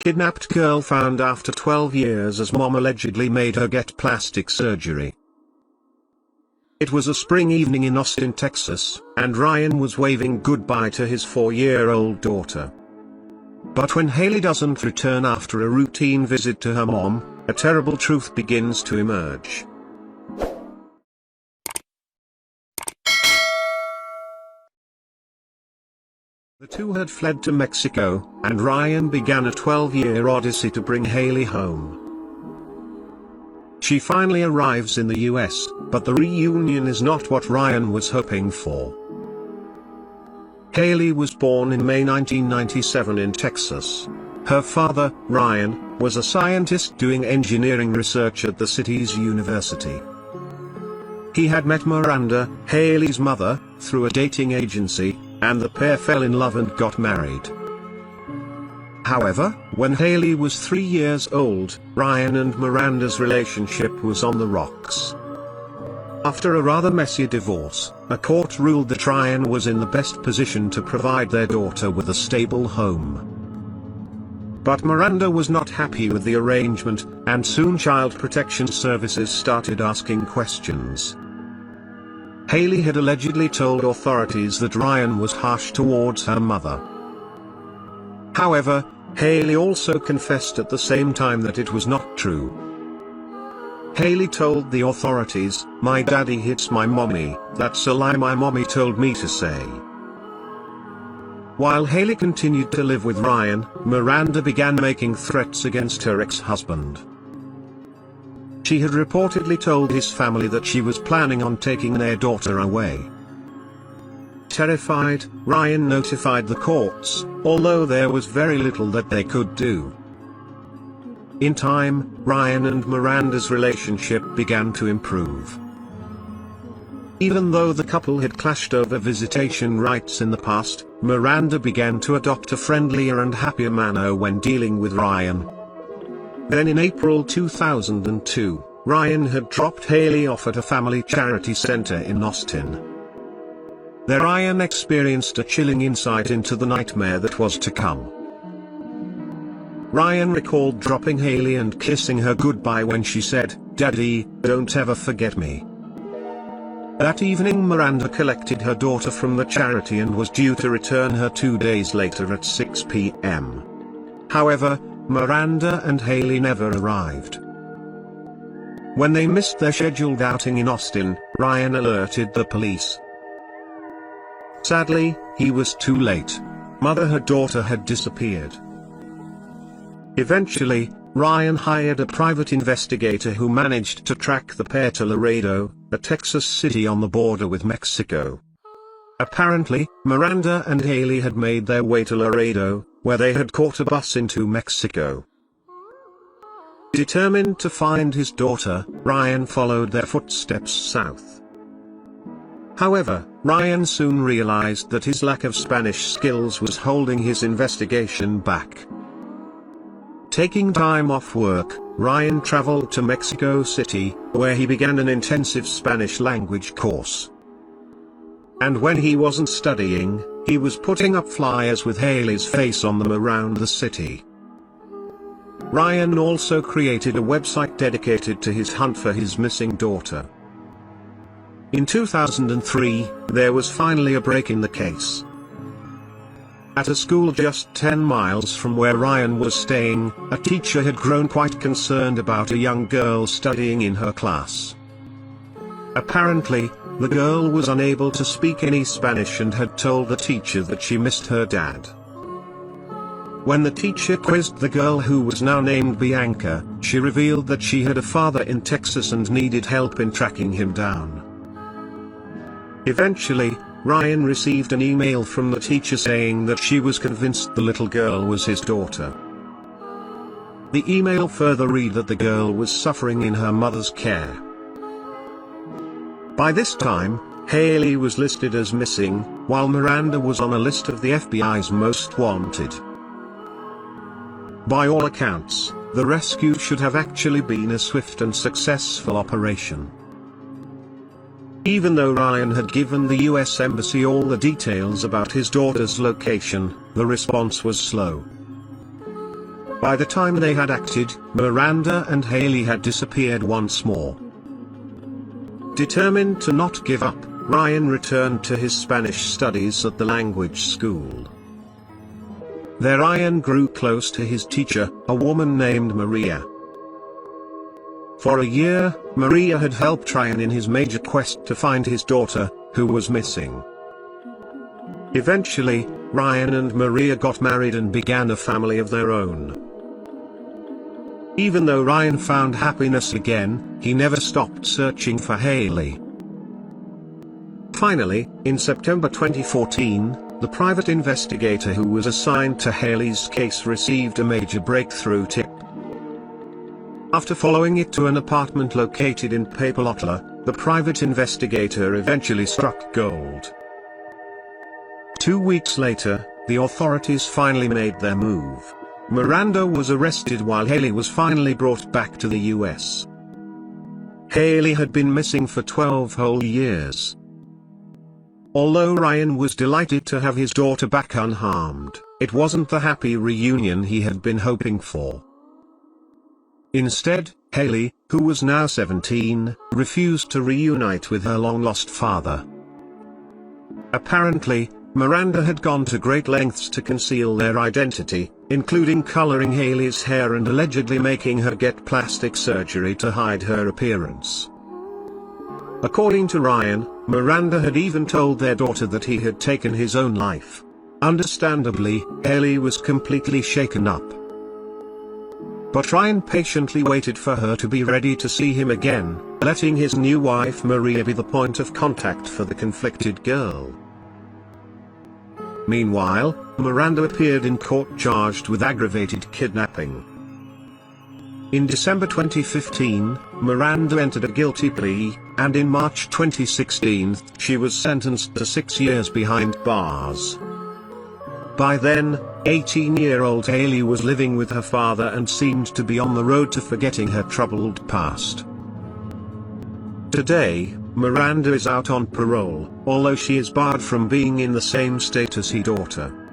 Kidnapped girl found after 12 years as mom allegedly made her get plastic surgery. It was a spring evening in Austin, Texas, and Ryan was waving goodbye to his 4-year-old daughter. But when Haley doesn't return after a routine visit to her mom, a terrible truth begins to emerge. The two had fled to Mexico, and Ryan began a 12-year odyssey to bring Haley home. She finally arrives in the US, but the reunion is not what Ryan was hoping for. Haley was born in May 1997 in Texas. Her father, Ryan, was a scientist doing engineering research at the city's university. He had met Miranda, Haley's mother, through a dating agency, and the pair fell in love and got married. However, when Haley was 3 years old, Ryan and Miranda's relationship was on the rocks. After a rather messy divorce, a court ruled that Ryan was in the best position to provide their daughter with a stable home. But Miranda was not happy with the arrangement, and soon Child Protection Services started asking questions. Haley had allegedly told authorities that Ryan was harsh towards her mother. However, Haley also confessed at the same time that it was not true. Haley told the authorities, "My daddy hits my mommy, that's a lie my mommy told me to say." While Haley continued to live with Ryan, Miranda began making threats against her ex-husband. She had reportedly told his family that she was planning on taking their daughter away. Terrified, Ryan notified the courts, although there was very little that they could do. In time, Ryan and Miranda's relationship began to improve. Even though the couple had clashed over visitation rights in the past, Miranda began to adopt a friendlier and happier manner when dealing with Ryan. Then in April 2002, Ryan had dropped Haley off at a family charity center in Austin. There Ryan experienced a chilling insight into the nightmare that was to come. Ryan recalled dropping Haley and kissing her goodbye when she said, "Daddy, don't ever forget me." That evening Miranda collected her daughter from the charity and was due to return her 2 days later at 6 p.m. However, Miranda and Haley never arrived. When they missed their scheduled outing in Austin, Ryan alerted the police. Sadly, he was too late. Her daughter had disappeared. Eventually, Ryan hired a private investigator who managed to track the pair to Laredo, a Texas city on the border with Mexico. Apparently, Miranda and Haley had made their way to Laredo, where they had caught a bus into Mexico. Determined to find his daughter, Ryan followed their footsteps south. However, Ryan soon realized that his lack of Spanish skills was holding his investigation back. Taking time off work, Ryan traveled to Mexico City, where he began an intensive Spanish language course. And when he wasn't studying, he was putting up flyers with Haley's face on them around the city. Ryan also created a website dedicated to his hunt for his missing daughter. In 2003, there was finally a break in the case. At a school just 10 miles from where Ryan was staying, a teacher had grown quite concerned about a young girl studying in her class. Apparently, the girl was unable to speak any Spanish and had told the teacher that she missed her dad. When the teacher quizzed the girl, who was now named Bianca, she revealed that she had a father in Texas and needed help in tracking him down. Eventually, Ryan received an email from the teacher saying that she was convinced the little girl was his daughter. The email further read that the girl was suffering in her mother's care. By this time, Haley was listed as missing, while Miranda was on a list of the FBI's most wanted. By all accounts, the rescue should have actually been a swift and successful operation. Even though Ryan had given the US Embassy all the details about his daughter's location, the response was slow. By the time they had acted, Miranda and Haley had disappeared once more. Determined to not give up, Ryan returned to his Spanish studies at the language school. There Ryan grew close to his teacher, a woman named Maria. For a year, Maria had helped Ryan in his major quest to find his daughter, who was missing. Eventually, Ryan and Maria got married and began a family of their own. Even though Ryan found happiness again, he never stopped searching for Haley. Finally, in September 2014, the private investigator who was assigned to Haley's case received a major breakthrough tip. After following it to an apartment located in Papalotla, the private investigator eventually struck gold. 2 weeks later, the authorities finally made their move. Miranda was arrested while Haley was finally brought back to the US. Haley had been missing for 12 whole years. Although Ryan was delighted to have his daughter back unharmed, it wasn't the happy reunion he had been hoping for. Instead, Haley, who was now 17, refused to reunite with her long-lost father. Apparently, Miranda had gone to great lengths to conceal their identity, including coloring Haley's hair and allegedly making her get plastic surgery to hide her appearance. According to Ryan, Miranda had even told their daughter that he had taken his own life. Understandably, Haley was completely shaken up. But Ryan patiently waited for her to be ready to see him again, letting his new wife Maria be the point of contact for the conflicted girl. Meanwhile, Miranda appeared in court charged with aggravated kidnapping. In December 2015, Miranda entered a guilty plea, and in March 2016, she was sentenced to 6 years behind bars. By then, 18-year-old Haley was living with her father and seemed to be on the road to forgetting her troubled past. Today, Miranda is out on parole, although she is barred from being in the same state as her daughter.